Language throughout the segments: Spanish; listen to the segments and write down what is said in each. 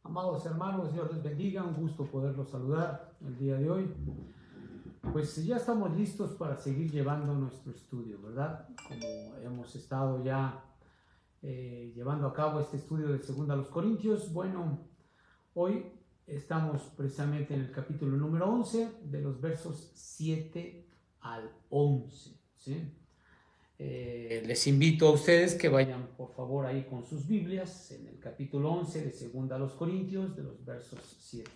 Amados hermanos, Dios les bendiga, un gusto poderlos saludar el día de hoy. Pues ya estamos listos para seguir llevando nuestro estudio, ¿verdad? Como hemos estado ya llevando a cabo este estudio de 2 a los Corintios. Bueno, hoy estamos precisamente en el capítulo número 11, de los versos 7 al 11, ¿sí? Les invito a ustedes que vayan por favor ahí con sus Biblias en el capítulo 11 de 2 a los Corintios, de los versos 7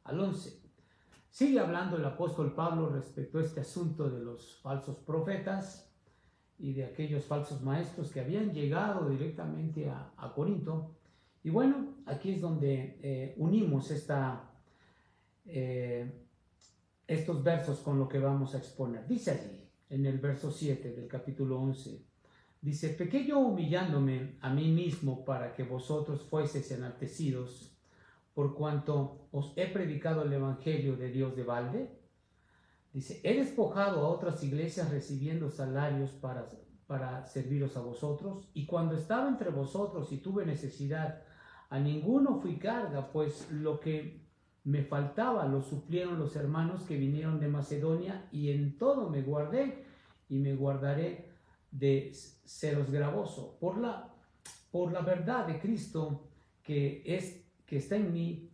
al 11. Sigue hablando el apóstol Pablo respecto a este asunto de los falsos profetas y de aquellos falsos maestros que habían llegado directamente a Corinto. Y bueno, aquí es donde unimos estos versos con lo que vamos a exponer. Dice allí, en el verso 7 del capítulo 11, dice: ¿pequé yo humillándome a mí mismo para que vosotros fueseis enaltecidos, por cuanto os he predicado el evangelio de Dios de balde? Dice: he despojado a otras iglesias recibiendo salarios para serviros a vosotros, y cuando estaba entre vosotros y tuve necesidad, a ninguno fui carga, pues lo que me faltaba lo suplieron los hermanos que vinieron de Macedonia, y en todo me guardé y me guardaré de seros gravoso por la verdad de Cristo que está en mí,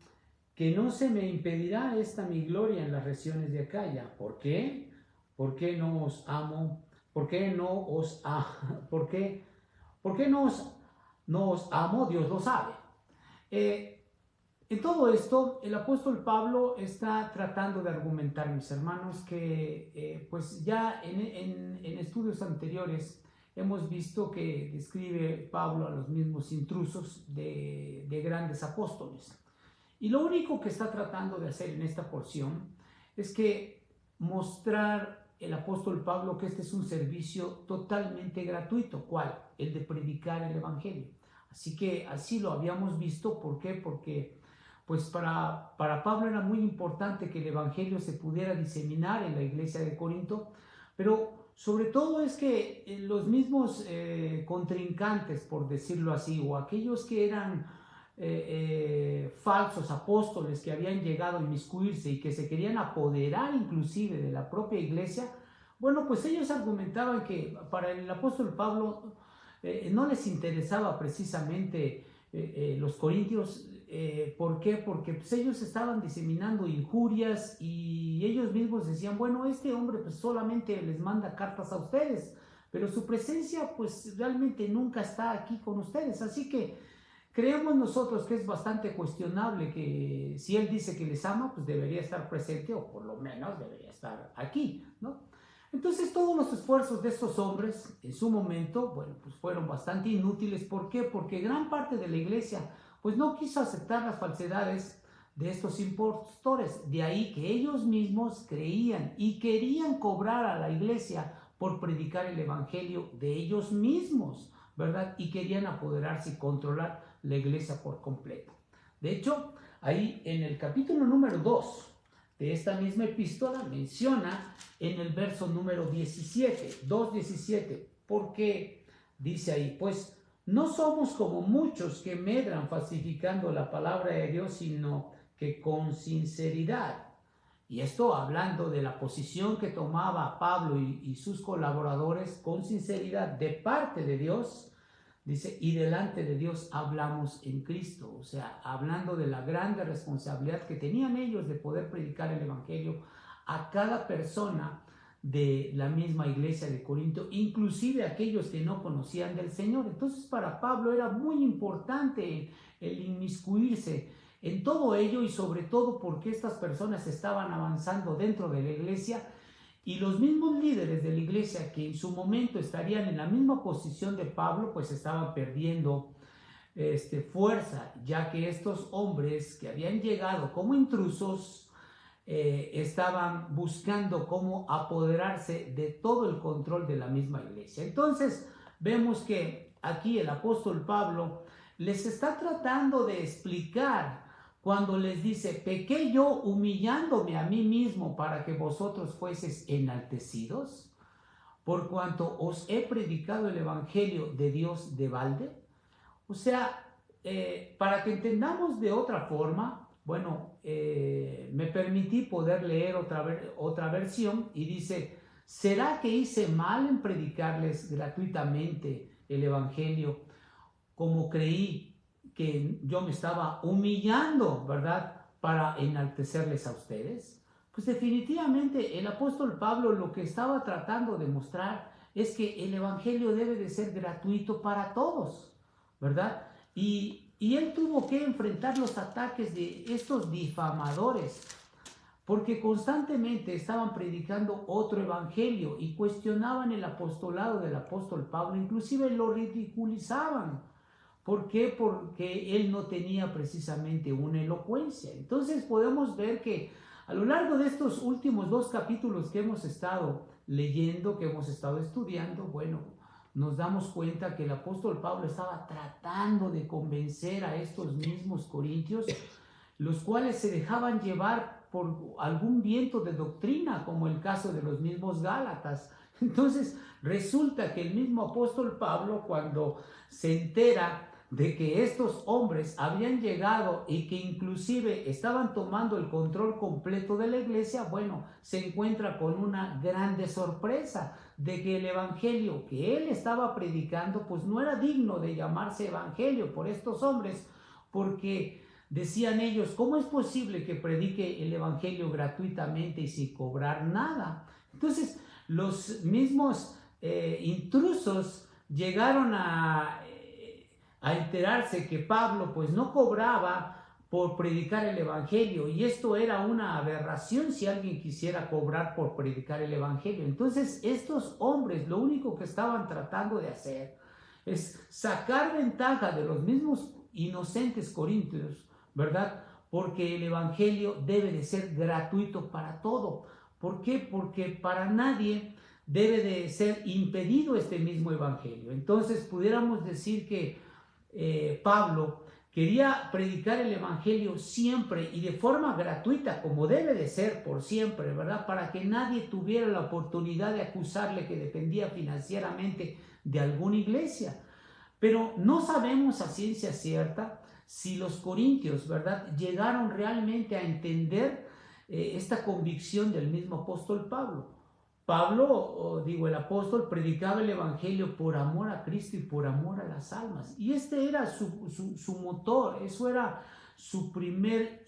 que no se me impedirá esta mi gloria en las regiones de Acaya. ¿Por qué? ¿Por qué no os amo? ¿Por qué no os no os amo? Dios lo sabe. En todo esto, el apóstol Pablo está tratando de argumentar, mis hermanos, que pues ya en estudios anteriores hemos visto que describe Pablo a los mismos intrusos de grandes apóstoles. Y lo único que está tratando de hacer en esta porción es que mostrar el apóstol Pablo que este es un servicio totalmente gratuito. ¿Cuál? El de predicar el evangelio. Así que así lo habíamos visto. ¿Por qué? Porque pues para Pablo era muy importante que el evangelio se pudiera diseminar en la iglesia de Corinto, pero sobre todo es que los mismos contrincantes, por decirlo así, o aquellos que eran falsos apóstoles que habían llegado a inmiscuirse y que se querían apoderar inclusive de la propia iglesia, bueno, pues ellos argumentaban que para el apóstol Pablo no les interesaba precisamente los corintios. ¿Por qué? Porque pues, ellos estaban diseminando injurias y ellos mismos decían: bueno, este hombre pues solamente les manda cartas a ustedes, pero su presencia pues realmente nunca está aquí con ustedes. Así que creemos nosotros que es bastante cuestionable que si él dice que les ama, pues debería estar presente, o por lo menos debería estar aquí, ¿no? Entonces todos los esfuerzos de estos hombres en su momento, bueno, pues fueron bastante inútiles. ¿Por qué? Porque gran parte de la iglesia pues no quiso aceptar las falsedades de estos impostores. De ahí que ellos mismos creían y querían cobrar a la iglesia por predicar el evangelio de ellos mismos, ¿verdad? Y querían apoderarse y controlar la iglesia por completo. De hecho, ahí en el capítulo número 2 de esta misma epístola menciona en el verso número 17, 2:17, porque dice ahí: pues no somos como muchos que medran falsificando la palabra de Dios, sino que con sinceridad. Y esto hablando de la posición que tomaba Pablo y sus colaboradores, con sinceridad de parte de Dios. Dice: y delante de Dios hablamos en Cristo. O sea, hablando de la grande responsabilidad que tenían ellos de poder predicar el evangelio a cada persona de la misma iglesia de Corinto, inclusive aquellos que no conocían del Señor. Entonces para Pablo era muy importante el inmiscuirse en todo ello, y sobre todo porque estas personas estaban avanzando dentro de la iglesia, y los mismos líderes de la iglesia que en su momento estarían en la misma posición de Pablo, pues estaban perdiendo fuerza, ya que estos hombres que habían llegado como intrusos estaban buscando cómo apoderarse de todo el control de la misma iglesia. Entonces vemos que aquí el apóstol Pablo les está tratando de explicar cuando les dice: ¿pequé yo humillándome a mí mismo para que vosotros fueseis enaltecidos, por cuanto os he predicado el evangelio de Dios de balde? O sea, para que entendamos de otra forma, bueno, me permití poder leer otra versión y dice, ¿será que hice mal en predicarles gratuitamente el Evangelio como creí que yo me estaba humillando, ¿verdad? Para enaltecerles a ustedes. Pues definitivamente el apóstol Pablo lo que estaba tratando de mostrar es que el Evangelio debe de ser gratuito para todos, ¿verdad? Y él tuvo que enfrentar los ataques de estos difamadores, porque constantemente estaban predicando otro evangelio y cuestionaban el apostolado del apóstol Pablo, inclusive lo ridiculizaban. ¿Por qué? Porque él no tenía precisamente una elocuencia. Entonces podemos ver que a lo largo de estos últimos 2 capítulos que hemos estado leyendo, que hemos estado estudiando, bueno, nos damos cuenta que el apóstol Pablo estaba tratando de convencer a estos mismos corintios, los cuales se dejaban llevar por algún viento de doctrina, como el caso de los mismos Gálatas. Entonces resulta que el mismo apóstol Pablo, cuando se entera de que estos hombres habían llegado y que inclusive estaban tomando el control completo de la iglesia, bueno, se encuentra con una grande sorpresa de que el evangelio que él estaba predicando pues no era digno de llamarse evangelio por estos hombres, porque decían ellos, ¿cómo es posible que predique el evangelio gratuitamente y sin cobrar nada? Entonces los mismos intrusos llegaron a enterarse que Pablo pues no cobraba por predicar el evangelio, y esto era una aberración si alguien quisiera cobrar por predicar el evangelio. Entonces estos hombres lo único que estaban tratando de hacer es sacar ventaja de los mismos inocentes corintios, ¿verdad? Porque el evangelio debe de ser gratuito para todo. ¿Por qué? Porque para nadie debe de ser impedido este mismo evangelio. Entonces pudiéramos decir que Pablo quería predicar el evangelio siempre y de forma gratuita, como debe de ser por siempre, ¿verdad? Para que nadie tuviera la oportunidad de acusarle que dependía financieramente de alguna iglesia. Pero no sabemos a ciencia cierta si los corintios, ¿verdad?, llegaron realmente a entender esta convicción del mismo apóstol Pablo. Pablo, el apóstol, predicaba el evangelio por amor a Cristo y por amor a las almas. Y este era su motor, eso era su primer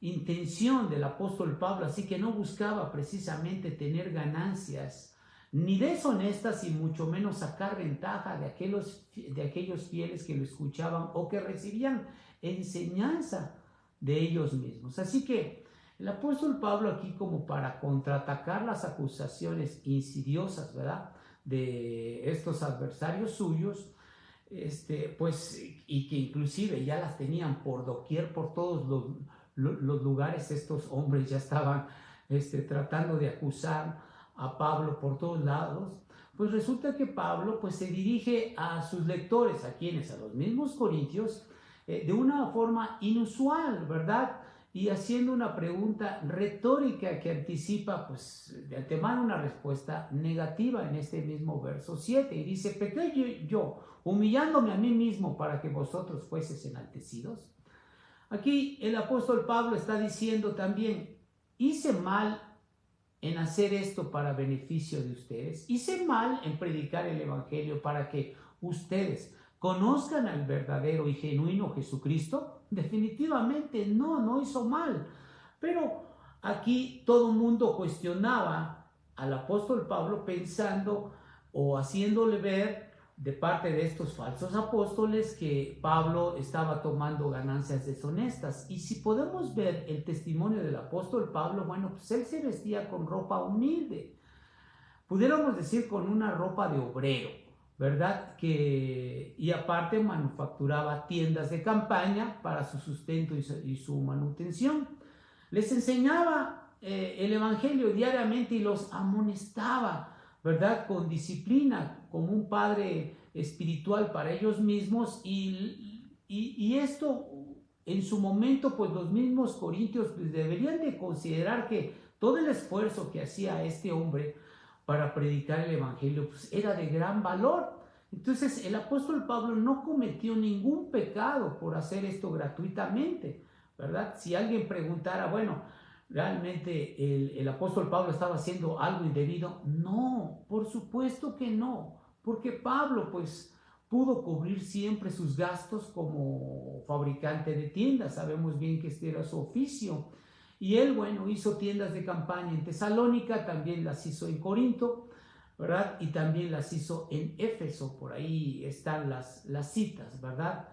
intención del apóstol Pablo. Así que no buscaba precisamente tener ganancias ni deshonestas y mucho menos sacar ventaja de aquellos fieles que lo escuchaban o que recibían enseñanza de ellos mismos. Así que el apóstol Pablo aquí, como para contraatacar las acusaciones insidiosas, ¿verdad?, de estos adversarios suyos, pues, y que inclusive ya las tenían por doquier, por todos los lugares, estos hombres ya estaban tratando de acusar a Pablo por todos lados. Pues resulta que Pablo pues se dirige a sus lectores, a quienes, a los mismos corintios, de una forma inusual, ¿verdad?, y haciendo una pregunta retórica que anticipa pues de antemano una respuesta negativa en este mismo verso 7, y dice: ¿pequé yo humillándome a mí mismo para que vosotros fueseis enaltecidos? Aquí el apóstol Pablo está diciendo también: hice mal en hacer esto para beneficio de ustedes, hice mal en predicar el evangelio para que ustedes conozcan al verdadero y genuino Jesucristo. Definitivamente no hizo mal. Pero aquí todo el mundo cuestionaba al apóstol Pablo, pensando o haciéndole ver de parte de estos falsos apóstoles que Pablo estaba tomando ganancias deshonestas. Y si podemos ver el testimonio del apóstol Pablo, bueno, pues él se vestía con ropa humilde, pudiéramos decir con una ropa de obrero, ¿verdad? Y aparte manufacturaba tiendas de campaña para su sustento y su manutención. Les enseñaba el evangelio diariamente y los amonestaba, ¿verdad?, con disciplina, como un padre espiritual para ellos mismos, y esto en su momento pues los mismos corintios pues, deberían de considerar que todo el esfuerzo que hacía este hombre para predicar el evangelio pues era de gran valor. Entonces el apóstol Pablo no cometió ningún pecado por hacer esto gratuitamente, ¿verdad? Si alguien preguntara, bueno, ¿realmente el apóstol Pablo estaba haciendo algo indebido? No, por supuesto que no, porque Pablo pues pudo cubrir siempre sus gastos como fabricante de tiendas. Sabemos bien que este era su oficio. Y él, bueno, hizo tiendas de campaña en Tesalónica, también las hizo en Corinto, ¿verdad? Y también las hizo en Éfeso, por ahí están las citas, ¿verdad?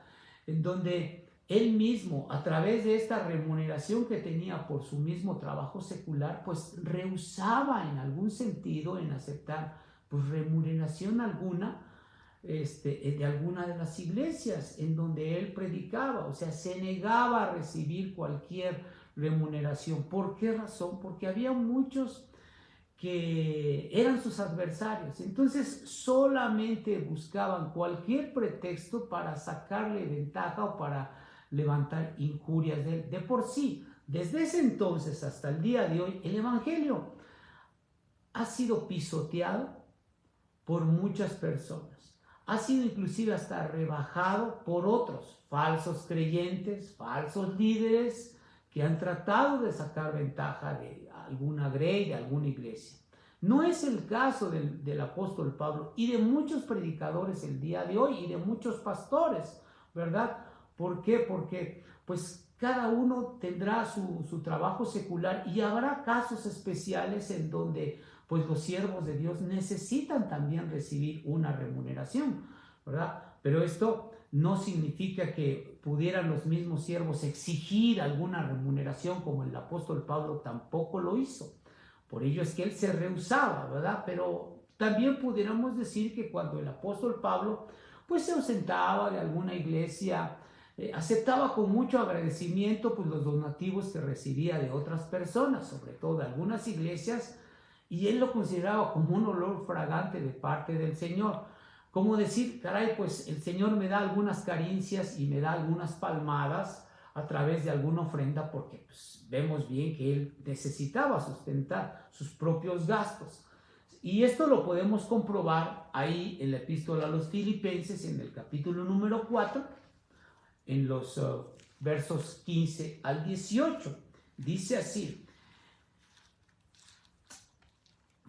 En donde él mismo, a través de esta remuneración que tenía por su mismo trabajo secular, pues rehusaba en algún sentido en aceptar pues remuneración alguna de alguna de las iglesias en donde él predicaba, o sea, se negaba a recibir cualquier remuneración. ¿Por qué razón? Porque había muchos que eran sus adversarios, entonces solamente buscaban cualquier pretexto para sacarle ventaja o para levantar injurias de él. De por sí, desde ese entonces hasta el día de hoy, el evangelio ha sido pisoteado por muchas personas. Ha sido inclusive hasta rebajado por otros falsos creyentes, falsos líderes que han tratado de sacar ventaja de alguna grey, de alguna iglesia. No es el caso del apóstol Pablo y de muchos predicadores el día de hoy y de muchos pastores, ¿verdad? ¿Por qué? Porque pues cada uno tendrá su trabajo secular y habrá casos especiales en donde pues los siervos de Dios necesitan también recibir una remuneración, ¿verdad? Pero esto no significa que pudieran los mismos siervos exigir alguna remuneración como el apóstol Pablo tampoco lo hizo. Por ello es que él se rehusaba, ¿verdad? Pero también pudiéramos decir que cuando el apóstol Pablo pues se ausentaba de alguna iglesia, aceptaba con mucho agradecimiento pues los donativos que recibía de otras personas, sobre todo de algunas iglesias, y él lo consideraba como un olor fragante de parte del Señor. Como decir, caray, pues el Señor me da algunas caricias y me da algunas palmadas a través de alguna ofrenda, porque pues, vemos bien que él necesitaba sustentar sus propios gastos. Y esto lo podemos comprobar ahí en la epístola a los Filipenses, en el capítulo número 4, en los versos 15 al 18. Dice así,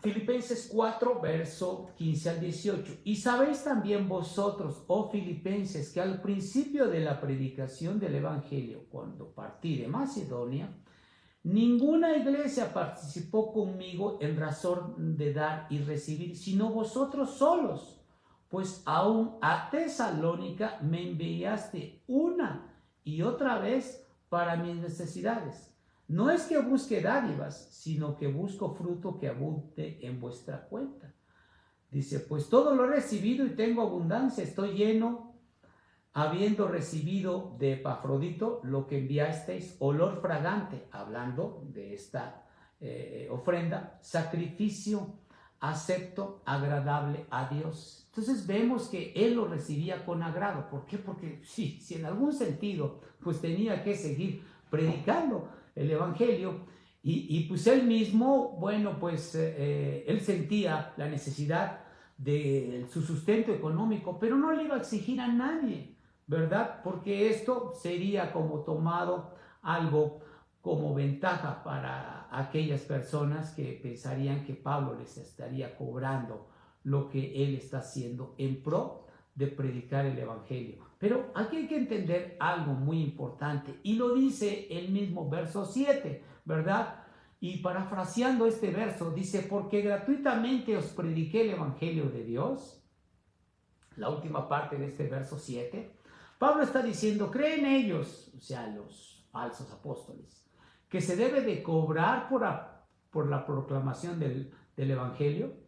Filipenses 4, verso 15 al 18. Y sabéis también vosotros, oh Filipenses, que al principio de la predicación del Evangelio, cuando partí de Macedonia, ninguna iglesia participó conmigo en razón de dar y recibir, sino vosotros solos, pues aún a Tesalónica me enviaste una y otra vez para mis necesidades. No es que busque dádivas, sino que busco fruto que abunde en vuestra cuenta. Dice, pues todo lo he recibido y tengo abundancia, estoy lleno, habiendo recibido de Epafrodito lo que enviasteis, olor fragante, hablando de esta ofrenda, sacrificio acepto, agradable a Dios. Entonces vemos que él lo recibía con agrado. ¿Por qué? Porque sí, si en algún sentido pues tenía que seguir predicando el evangelio y pues él mismo, bueno, pues él sentía la necesidad de su sustento económico, pero no le iba a exigir a nadie, ¿verdad? Porque esto sería como tomado algo como ventaja para aquellas personas que pensarían que Pablo les estaría cobrando lo que él está haciendo en pro de predicar el evangelio. Pero aquí hay que entender algo muy importante y lo dice el mismo verso 7, ¿verdad? Y parafraseando este verso, dice, porque gratuitamente os prediqué el evangelio de Dios. La última parte de este verso 7, Pablo está diciendo, creen ellos, o sea, los falsos apóstoles, que se debe de cobrar por la proclamación del evangelio.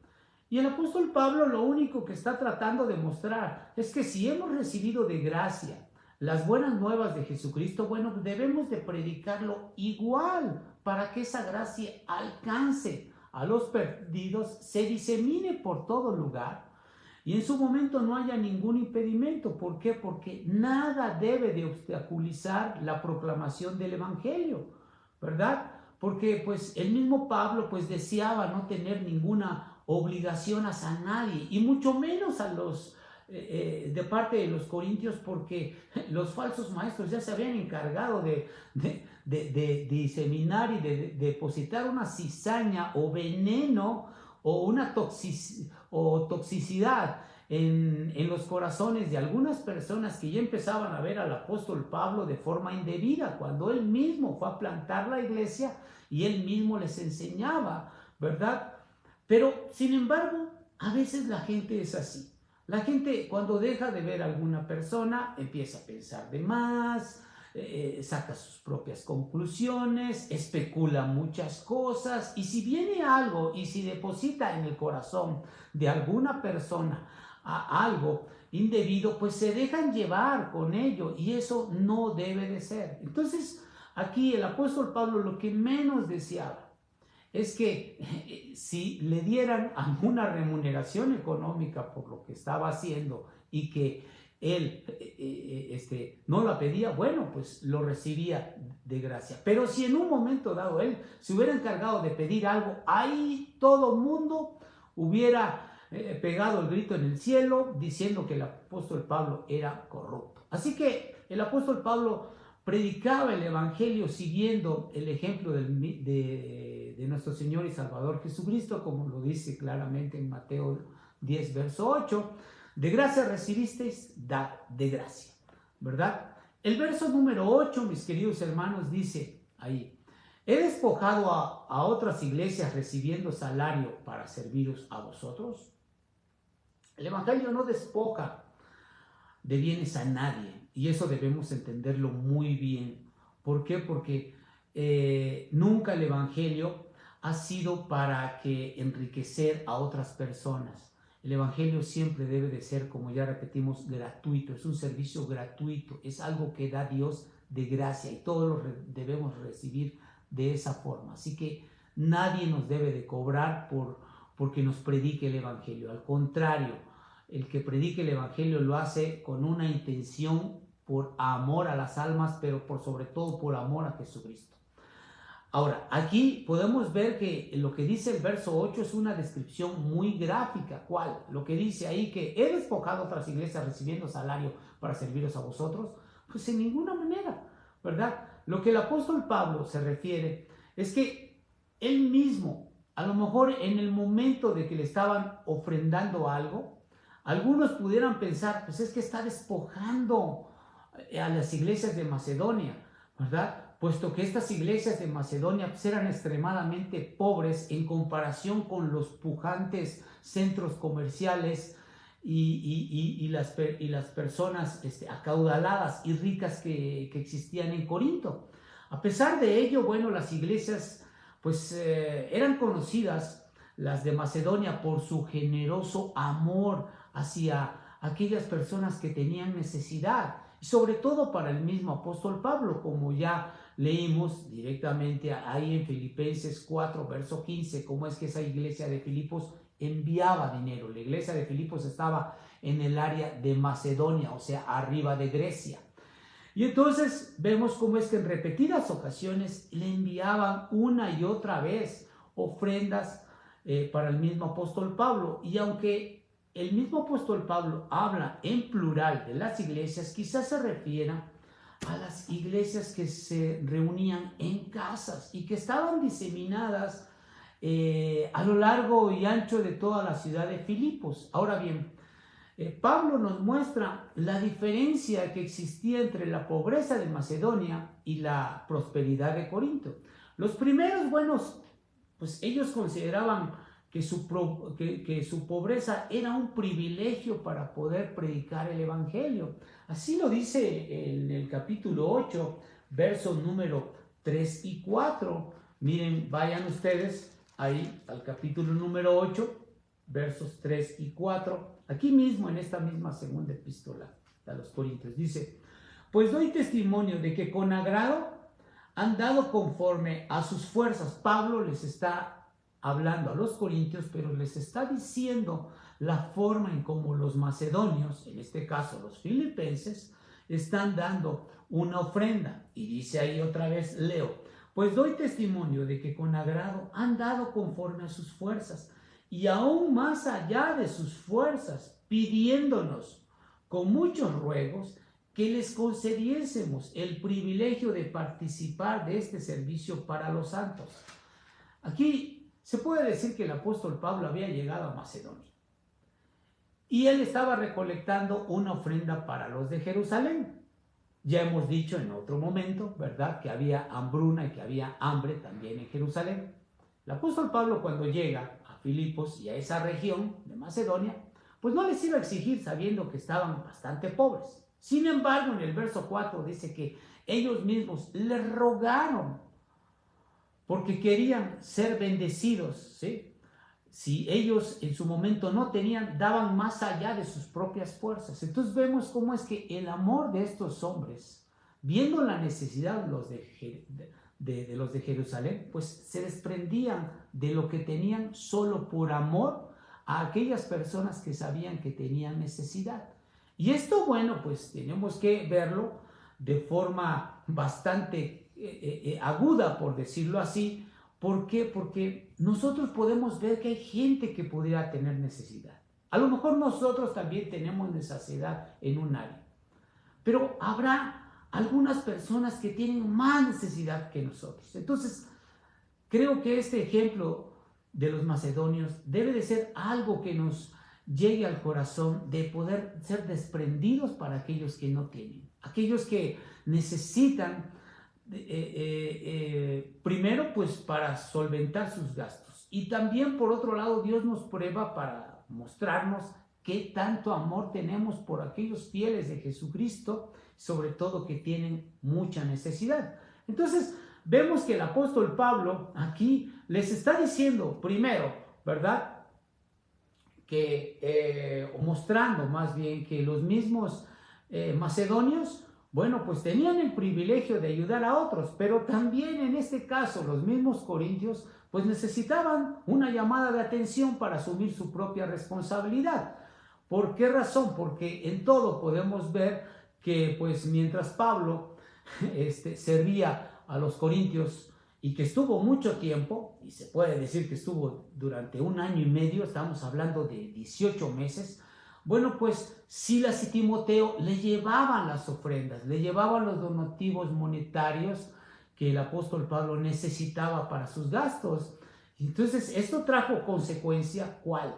Y el apóstol Pablo lo único que está tratando de mostrar es que si hemos recibido de gracia las buenas nuevas de Jesucristo, bueno, debemos de predicarlo igual para que esa gracia alcance a los perdidos, se disemine por todo lugar y en su momento no haya ningún impedimento. ¿Por qué? Porque nada debe de obstaculizar la proclamación del evangelio, ¿verdad? Porque pues el mismo Pablo pues deseaba no tener ninguna obligación a nadie y mucho menos a los de parte de los corintios, porque los falsos maestros ya se habían encargado de diseminar y de depositar una cizaña o veneno o una toxicidad en los corazones de algunas personas que ya empezaban a ver al apóstol Pablo de forma indebida, cuando él mismo fue a plantar la iglesia y él mismo les enseñaba, ¿verdad? Pero, sin embargo, a veces la gente es así. La gente, cuando deja de ver a alguna persona, empieza a pensar de más, saca sus propias conclusiones, especula muchas cosas, y si viene algo y si deposita en el corazón de alguna persona algo indebido, pues se dejan llevar con ello, y eso no debe de ser. Entonces, aquí el apóstol Pablo lo que menos deseaba es que si le dieran alguna remuneración económica por lo que estaba haciendo y que él no la pedía, bueno, pues lo recibía de gracia. Pero si en un momento dado él se hubiera encargado de pedir algo, ahí todo mundo hubiera pegado el grito en el cielo diciendo que el apóstol Pablo era corrupto. Así que el apóstol Pablo predicaba el evangelio siguiendo el ejemplo de nuestro Señor y Salvador Jesucristo, como lo dice claramente en Mateo 10, verso 8. De gracia recibisteis, dad de gracia, ¿verdad? El verso número 8, mis queridos hermanos, dice ahí: ¿he despojado a otras iglesias recibiendo salario para serviros a vosotros? El evangelio no despoja de bienes a nadie, y eso debemos entenderlo muy bien. ¿Por qué? Porque nunca el evangelio ha sido para que enriquecer a otras personas. El evangelio siempre debe de ser, como ya repetimos, gratuito. Es un servicio gratuito, es algo que da Dios de gracia, y todos lo debemos recibir de esa forma. Así que nadie nos debe de cobrar porque nos predique el evangelio. Al contrario, el que predique el evangelio lo hace con una intención por amor a las almas, pero por sobre todo por amor a Jesucristo. Ahora, aquí podemos ver que lo que dice el verso 8 es una descripción muy gráfica. ¿Cuál? Lo que dice ahí, que he despojado a otras iglesias recibiendo salario para serviros a vosotros. Pues en ninguna manera, ¿verdad? Lo que el apóstol Pablo se refiere es que él mismo, a lo mejor en el momento de que le estaban ofrendando algo, algunos pudieran pensar, pues es que está despojando a las iglesias de Macedonia, ¿verdad? Puesto que estas iglesias de Macedonia pues, eran extremadamente pobres en comparación con los pujantes centros comerciales y las personas acaudaladas y ricas que existían en Corinto. A pesar de ello, bueno, las iglesias pues eran conocidas, las de Macedonia, por su generoso amor hacia aquellas personas que tenían necesidad, y sobre todo para el mismo apóstol Pablo, como ya leímos directamente ahí en Filipenses 4, verso 15, cómo es que esa iglesia de Filipos enviaba dinero. La iglesia de Filipos estaba en el área de Macedonia, o sea, arriba de Grecia. Y entonces vemos cómo es que en repetidas ocasiones le enviaban una y otra vez ofrendas para el mismo apóstol Pablo. Y aunque el mismo apóstol Pablo habla en plural de las iglesias, quizás se refiera a las iglesias que se reunían en casas y que estaban diseminadas a lo largo y ancho de toda la ciudad de Filipos. Ahora bien, Pablo nos muestra la diferencia que existía entre la pobreza de Macedonia y la prosperidad de Corinto. Los primeros, buenos, pues ellos consideraban que su pobreza era un privilegio para poder predicar el evangelio. Así lo dice en el capítulo 8, versos número 3 y 4. Miren, vayan ustedes ahí al capítulo número 8, versos 3 y 4. Aquí mismo, en esta misma segunda epístola a los Corintios, dice: pues doy testimonio de que con agrado han dado conforme a sus fuerzas. Pablo les está hablando a los corintios, pero les está diciendo la forma en cómo los macedonios, en este caso los filipenses, están dando una ofrenda. Y dice ahí otra vez, leo: pues doy testimonio de que con agrado han dado conforme a sus fuerzas, y aún más allá de sus fuerzas, pidiéndonos con muchos ruegos que les concediésemos el privilegio de participar de este servicio para los santos. Aquí se puede decir que el apóstol Pablo había llegado a Macedonia y él estaba recolectando una ofrenda para los de Jerusalén. Ya hemos dicho en otro momento, ¿verdad?, que había hambruna y que había hambre también en Jerusalén. El apóstol Pablo, cuando llega a Filipos y a esa región de Macedonia, pues no les iba a exigir sabiendo que estaban bastante pobres. Sin embargo, en el verso 4 dice que ellos mismos le rogaron porque querían ser bendecidos, ¿sí? Si ellos en su momento no tenían, daban más allá de sus propias fuerzas. Entonces vemos cómo es que el amor de estos hombres, viendo la necesidad de los de Jerusalén, pues se desprendían de lo que tenían solo por amor a aquellas personas que sabían que tenían necesidad. Y esto, bueno, pues tenemos que verlo de forma bastante aguda, por decirlo así. ¿Por qué? Porque nosotros podemos ver que hay gente que pudiera tener necesidad. A lo mejor nosotros también tenemos necesidad en un área, pero habrá algunas personas que tienen más necesidad que nosotros. Entonces, creo que este ejemplo de los macedonios debe de ser algo que nos llegue al corazón, de poder ser desprendidos para aquellos que no tienen, aquellos que necesitan primero pues para solventar sus gastos, y también por otro lado Dios nos prueba para mostrarnos qué tanto amor tenemos por aquellos fieles de Jesucristo, sobre todo que tienen mucha necesidad. Entonces vemos que el apóstol Pablo aquí les está diciendo primero, ¿verdad?, que mostrando más bien que los mismos macedonios, bueno, pues tenían el privilegio de ayudar a otros, pero también en este caso los mismos corintios pues necesitaban una llamada de atención para asumir su propia responsabilidad. ¿Por qué razón? Porque en todo podemos ver que pues mientras Pablo servía a los corintios y que estuvo mucho tiempo, y se puede decir que estuvo durante 1 año y medio, estamos hablando de 18 meses, bueno, pues Silas y Timoteo le llevaban las ofrendas, le llevaban los donativos monetarios que el apóstol Pablo necesitaba para sus gastos. Entonces, esto trajo consecuencia, ¿cuál?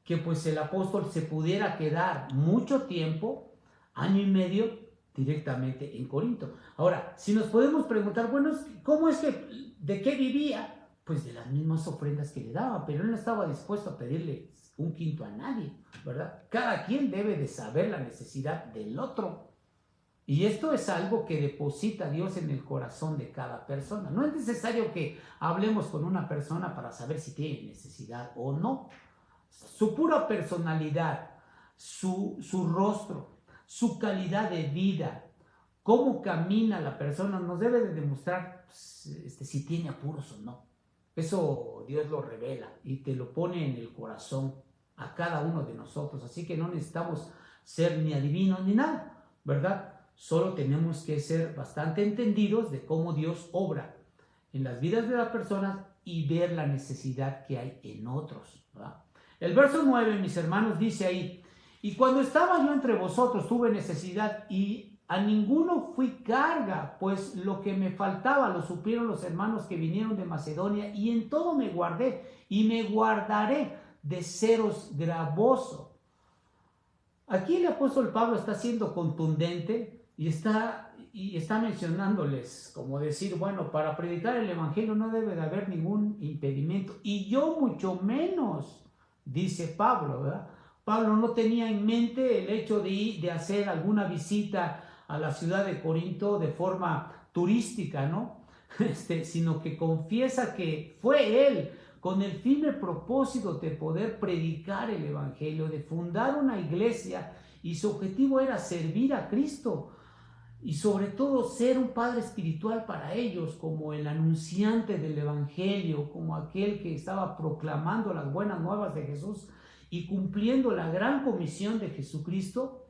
Que pues el apóstol se pudiera quedar mucho tiempo, 1 año y medio, directamente en Corinto. Ahora, si nos podemos preguntar, bueno, ¿cómo es que, de qué vivía? Pues de las mismas ofrendas que le daban, pero él no estaba dispuesto a pedirle 1/5 a nadie, ¿verdad? Cada quien debe de saber la necesidad del otro. Y esto es algo que deposita Dios en el corazón de cada persona. No es necesario que hablemos con una persona para saber si tiene necesidad o no. Su pura personalidad, su rostro, su calidad de vida, cómo camina la persona, nos debe de demostrar si tiene apuros o no. Eso Dios lo revela y te lo pone en el corazón a cada uno de nosotros. Así que no necesitamos ser ni adivinos ni nada, ¿verdad? Solo tenemos que ser bastante entendidos de cómo Dios obra en las vidas de las personas y ver la necesidad que hay en otros, ¿verdad? El verso 9, mis hermanos, dice ahí: y cuando estaba yo entre vosotros tuve necesidad y a ninguno fui carga, pues lo que me faltaba lo supieron los hermanos que vinieron de Macedonia, y en todo me guardé y me guardaré de seros gravoso. Aquí el apóstol Pablo está siendo contundente y está mencionándoles, como decir, bueno, para predicar el evangelio no debe de haber ningún impedimento, y yo mucho menos, dice Pablo, ¿verdad? Pablo no tenía en mente el hecho de hacer alguna visita a la ciudad de Corinto de forma turística, ¿no? Sino que confiesa que fue él con el firme propósito de poder predicar el evangelio, de fundar una iglesia, y su objetivo era servir a Cristo y sobre todo ser un padre espiritual para ellos, como el anunciante del evangelio, como aquel que estaba proclamando las buenas nuevas de Jesús y cumpliendo la gran comisión de Jesucristo,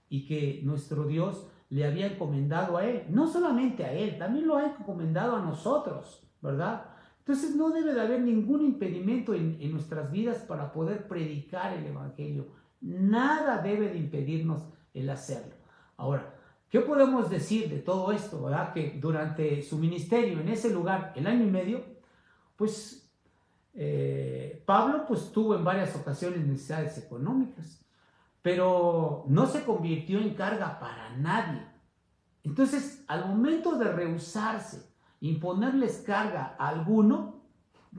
y que nuestro Dios le había encomendado a él. No solamente a él, también lo ha encomendado a nosotros, ¿verdad? Entonces no debe de haber ningún impedimento en nuestras vidas para poder predicar el evangelio. Nada debe de impedirnos el hacerlo. Ahora, ¿qué podemos decir de todo esto? ¿Verdad? Que durante su ministerio en ese lugar, el año y medio, pues Pablo pues tuvo en varias ocasiones necesidades económicas, pero no se convirtió en carga para nadie. Entonces, al momento de rehusarse, imponerles carga a alguno,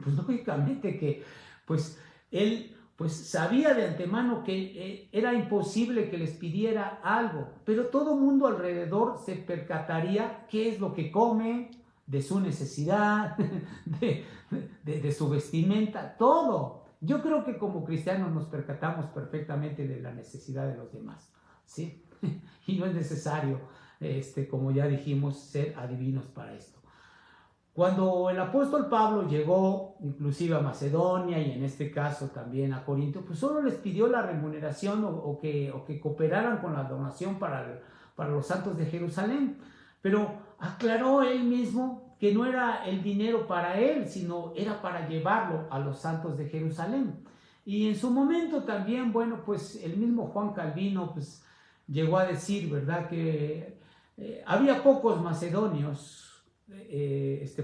pues lógicamente que pues él pues sabía de antemano que era imposible que les pidiera algo, pero todo mundo alrededor se percataría qué es lo que come, de su necesidad, de su vestimenta, todo. Yo creo que como cristianos nos percatamos perfectamente de la necesidad de los demás, ¿sí? Y no es necesario, como ya dijimos, ser adivinos para esto. Cuando el apóstol Pablo llegó inclusive a Macedonia y en este caso también a Corinto, pues solo les pidió la remuneración o que cooperaran con la donación para los santos de Jerusalén, pero aclaró él mismo que no era el dinero para él, sino era para llevarlo a los santos de Jerusalén. Y en su momento también, bueno, pues el mismo Juan Calvino pues llegó a decir, ¿verdad?, que había pocos macedonios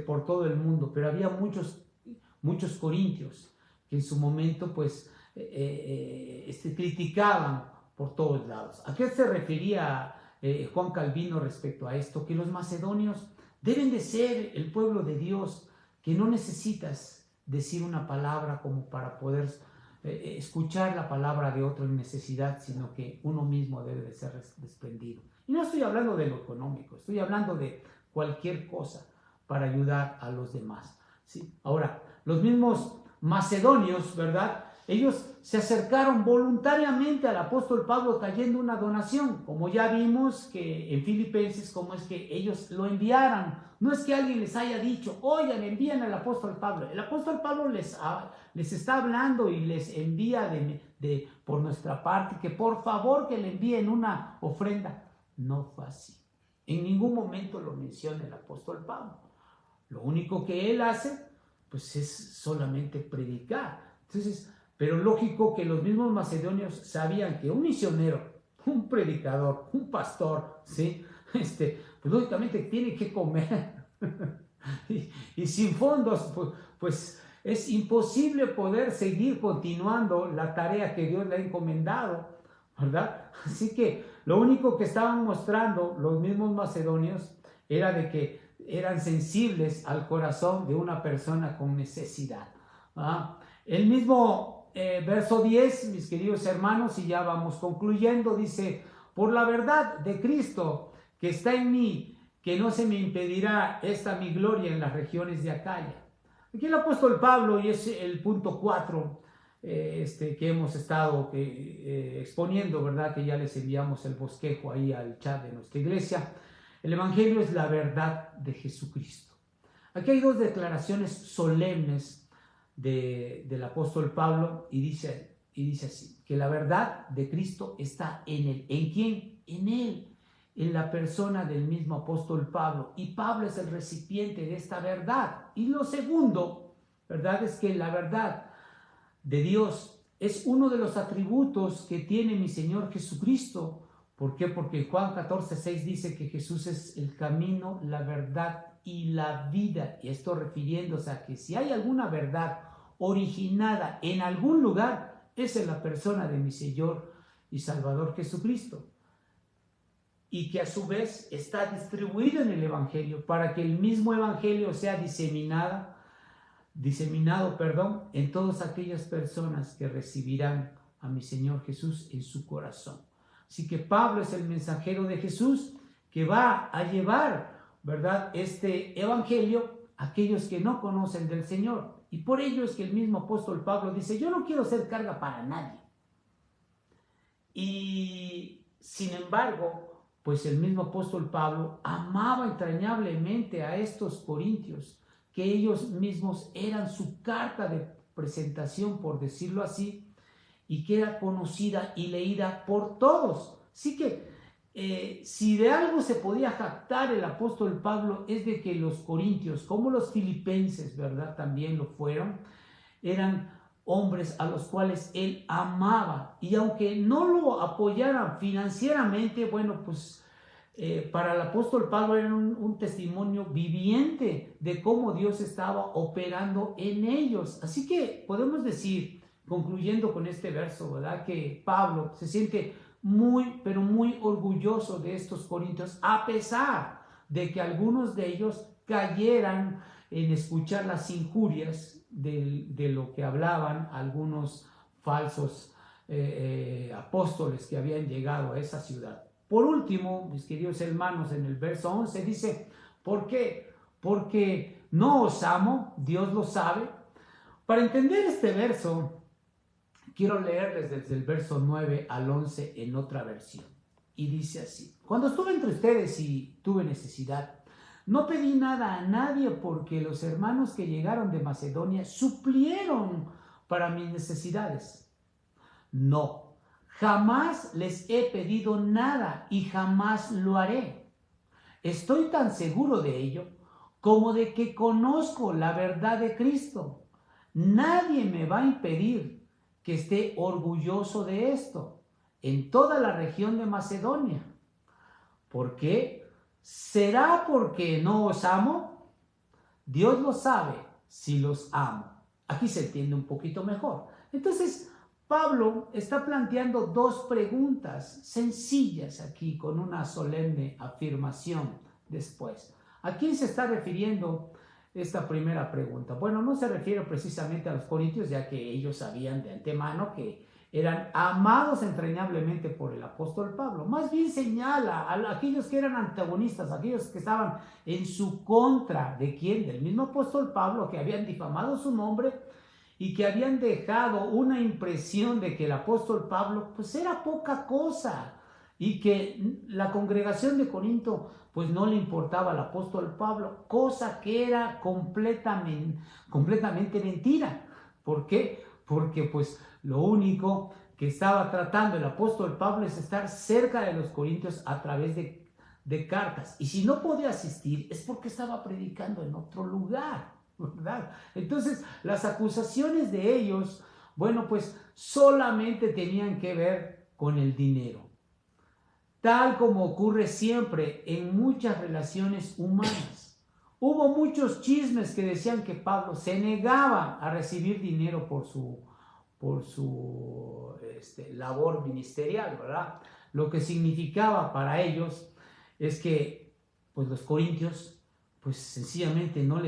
por todo el mundo, pero había muchos corintios que en su momento pues criticaban por todos lados. ¿A qué se refería Juan Calvino respecto a esto? Que los macedonios deben de ser el pueblo de Dios, que no necesitas decir una palabra como para poder escuchar la palabra de otro en necesidad, sino que uno mismo debe de ser desprendido. Y no estoy hablando de lo económico, estoy hablando de cualquier cosa para ayudar a los demás, ¿sí? Ahora, los mismos macedonios, ¿verdad?, ellos se acercaron voluntariamente al apóstol Pablo trayendo una donación, como ya vimos que en Filipenses, como es que ellos lo enviaran. No es que alguien les haya dicho, oigan, envían al apóstol Pablo. El apóstol Pablo les está hablando y les envía por nuestra parte que por favor que le envíen una ofrenda. No fue así. En ningún momento lo menciona el apóstol Pablo. Lo único que él hace, pues es solamente predicar. Entonces, pero lógico que los mismos macedonios sabían que un misionero, un predicador, un pastor, ¿sí?, pues lógicamente tiene que comer. y sin fondos, pues es imposible poder seguir continuando la tarea que Dios le ha encomendado, ¿verdad? Así que lo único que estaban mostrando los mismos macedonios era de que eran sensibles al corazón de una persona con necesidad. ¿Ah? El mismo verso 10, mis queridos hermanos, y ya vamos concluyendo, dice, por la verdad de Cristo que está en mí, que no se me impedirá esta mi gloria en las regiones de Acaya. Aquí el apóstol Pablo, y es el punto 4, que hemos estado exponiendo, ¿verdad?, que ya les enviamos el bosquejo ahí al chat de nuestra iglesia. El evangelio es la verdad de Jesucristo. Aquí hay dos declaraciones solemnes del apóstol Pablo y dice así, que la verdad de Cristo está en él. ¿En quién? En él, en la persona del mismo apóstol Pablo. Y Pablo es el recipiente de esta verdad. Y lo segundo, ¿verdad?, es que la verdad de Dios es uno de los atributos que tiene mi Señor Jesucristo. ¿Por qué? Porque Juan 14:6 dice que Jesús es el camino, la verdad y la vida. Y esto refiriéndose a que si hay alguna verdad originada en algún lugar, es en la persona de mi Señor y Salvador Jesucristo. Y que a su vez está distribuido en el Evangelio para que el mismo Evangelio sea diseminado, en todas aquellas personas que recibirán a mi Señor Jesús en su corazón. Así que Pablo es el mensajero de Jesús que va a llevar, ¿verdad?, este evangelio a aquellos que no conocen del Señor. Y por ello es que el mismo apóstol Pablo dice, yo no quiero ser carga para nadie. Y sin embargo, pues el mismo apóstol Pablo amaba entrañablemente a estos corintios, que ellos mismos eran su carta de presentación, por decirlo así, y que era conocida y leída por todos. Así que si de algo se podía jactar el apóstol Pablo es de que los corintios, como los filipenses, ¿verdad?, también lo fueron, eran hombres a los cuales él amaba. Y aunque no lo apoyaran financieramente, bueno, pues para el apóstol Pablo era un testimonio viviente de cómo Dios estaba operando en ellos. Así que podemos decir, concluyendo con este verso, ¿verdad?, que Pablo se siente muy, pero muy orgulloso de estos corintios, a pesar de que algunos de ellos cayeran en escuchar las injurias de lo que hablaban algunos falsos apóstoles que habían llegado a esa ciudad. Por último, mis queridos hermanos, en el verso 11 dice, ¿por qué? Porque no os amo, Dios lo sabe. Para entender este verso, quiero leerles desde el verso 9 al 11 en otra versión. Y dice así: cuando estuve entre ustedes y tuve necesidad, no pedí nada a nadie, porque los hermanos que llegaron de Macedonia suplieron para mis necesidades. No, jamás les he pedido nada y jamás lo haré. Estoy tan seguro de ello como de que conozco la verdad de Cristo. Nadie me va a impedir que esté orgulloso de esto en toda la región de Macedonia. ¿Por qué? ¿Será porque no os amo? Dios lo sabe si los amo. Aquí se entiende un poquito mejor. Entonces, Pablo está planteando dos preguntas sencillas aquí, con una solemne afirmación después. ¿A quién se está refiriendo esta primera pregunta? Bueno, no se refiere precisamente a los corintios, ya que ellos sabían de antemano que eran amados entrañablemente por el apóstol Pablo. Más bien señala a aquellos que eran antagonistas, aquellos que estaban en su contra. ¿De quién? Del mismo apóstol Pablo, que habían difamado su nombre y que habían dejado una impresión de que el apóstol Pablo pues era poca cosa, y que la congregación de Corinto pues no le importaba al apóstol Pablo, cosa que era completamente mentira. ¿Por qué? Porque pues lo único que estaba tratando el apóstol Pablo es estar cerca de los corintios a través de cartas, y si no podía asistir es porque estaba predicando en otro lugar, ¿verdad? Entonces las acusaciones de ellos, bueno, pues solamente tenían que ver con el dinero, tal como ocurre siempre en muchas relaciones humanas. Hubo muchos chismes que decían que Pablo se negaba a recibir dinero por su labor ministerial, ¿verdad? Lo que significaba para ellos es que pues los corintios pues sencillamente no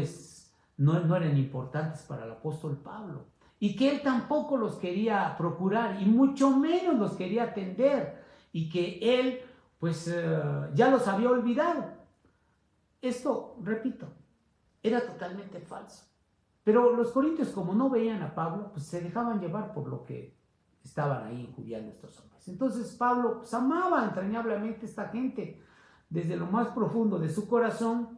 eran importantes para el apóstol Pablo, y que él tampoco los quería procurar y mucho menos los quería atender, y que él pues ya los había olvidado. Esto, repito, era totalmente falso. Pero los corintios, como no veían a Pablo, pues se dejaban llevar por lo que estaban ahí injuriando estos hombres. Entonces Pablo pues amaba entrañablemente a esta gente desde lo más profundo de su corazón,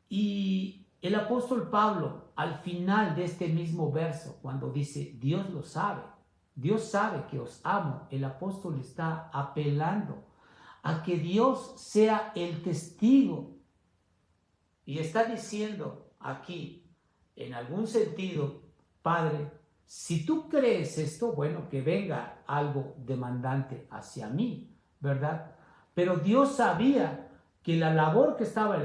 y el apóstol Pablo, al final de este mismo verso, cuando dice Dios lo sabe, Dios sabe que os amo, el apóstol está apelando a que Dios sea el testigo, y está diciendo aquí, en algún sentido, Padre, si tú crees esto, bueno, que venga algo demandante hacia mí, ¿verdad? Pero Dios sabía que la labor que estaba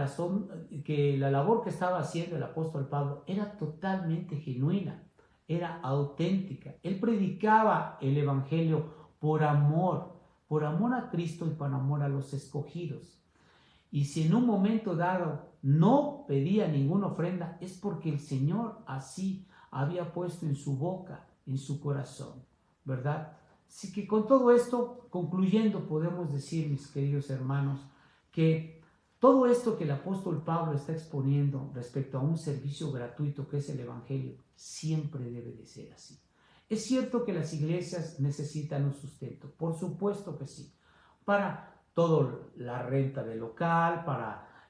haciendo el apóstol Pablo era totalmente genuina, era auténtica. Él predicaba el evangelio por amor a Cristo y por amor a los escogidos. Y si en un momento dado no pedía ninguna ofrenda, es porque el Señor así había puesto en su boca, en su corazón, ¿verdad? Así que con todo esto, concluyendo, podemos decir, mis queridos hermanos, que todo esto que el apóstol Pablo está exponiendo respecto a un servicio gratuito que es el Evangelio, siempre debe de ser así. Es cierto que las iglesias necesitan un sustento, por supuesto que sí, para todo la renta del local, para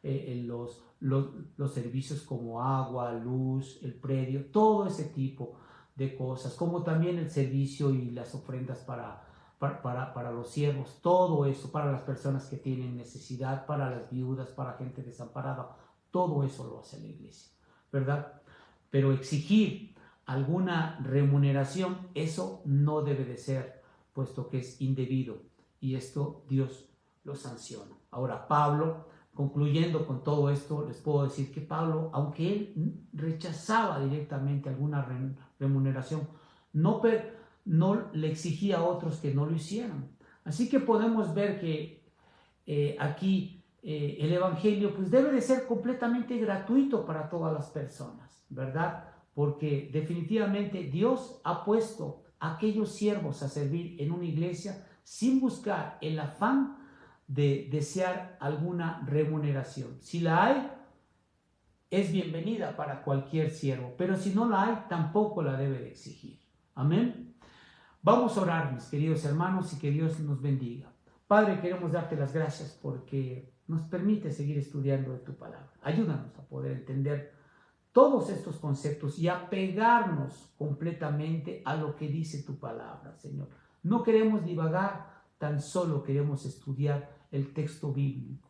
los servicios como agua, luz, el predio, todo ese tipo de cosas, como también el servicio y las ofrendas para los siervos, todo eso, para las personas que tienen necesidad, para las viudas, para gente desamparada, todo eso lo hace la iglesia, ¿verdad? Pero exigir alguna remuneración, eso no debe de ser, puesto que es indebido, y esto Dios lo sanciona. Ahora, Pablo, concluyendo con todo esto, les puedo decir que Pablo, aunque él rechazaba directamente alguna remuneración, no le exigía a otros que no lo hicieran. Así que podemos ver que aquí el Evangelio pues debe de ser completamente gratuito para todas las personas, ¿verdad? Porque definitivamente Dios ha puesto a aquellos siervos a servir en una iglesia sin buscar el afán de desear alguna remuneración. Si la hay, es bienvenida para cualquier siervo, pero si no la hay, tampoco la debe de exigir. Amén. Vamos a orar, mis queridos hermanos, y que Dios nos bendiga. Padre, queremos darte las gracias porque nos permite seguir estudiando de tu palabra. Ayúdanos a poder entender todos estos conceptos y apegarnos completamente a lo que dice tu palabra, Señor. No queremos divagar, tan solo queremos estudiar el texto bíblico,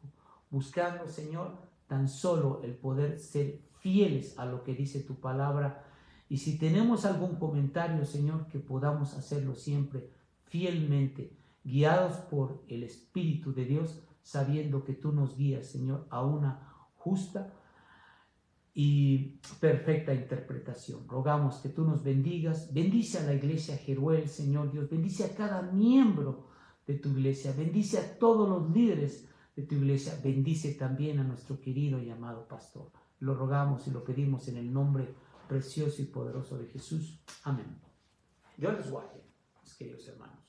buscando, Señor, tan solo el poder ser fieles a lo que dice tu palabra. Y si tenemos algún comentario, Señor, que podamos hacerlo siempre fielmente, guiados por el Espíritu de Dios, sabiendo que tú nos guías, Señor, a una justa y perfecta interpretación. Rogamos que tú nos bendigas. Bendice a la iglesia Jeruel, Señor Dios. Bendice a cada miembro de tu iglesia. Bendice a todos los líderes de tu iglesia. Bendice también a nuestro querido y amado pastor. Lo rogamos y lo pedimos en el nombre precioso y poderoso de Jesús. Amén. Yo les guarde, mis queridos hermanos.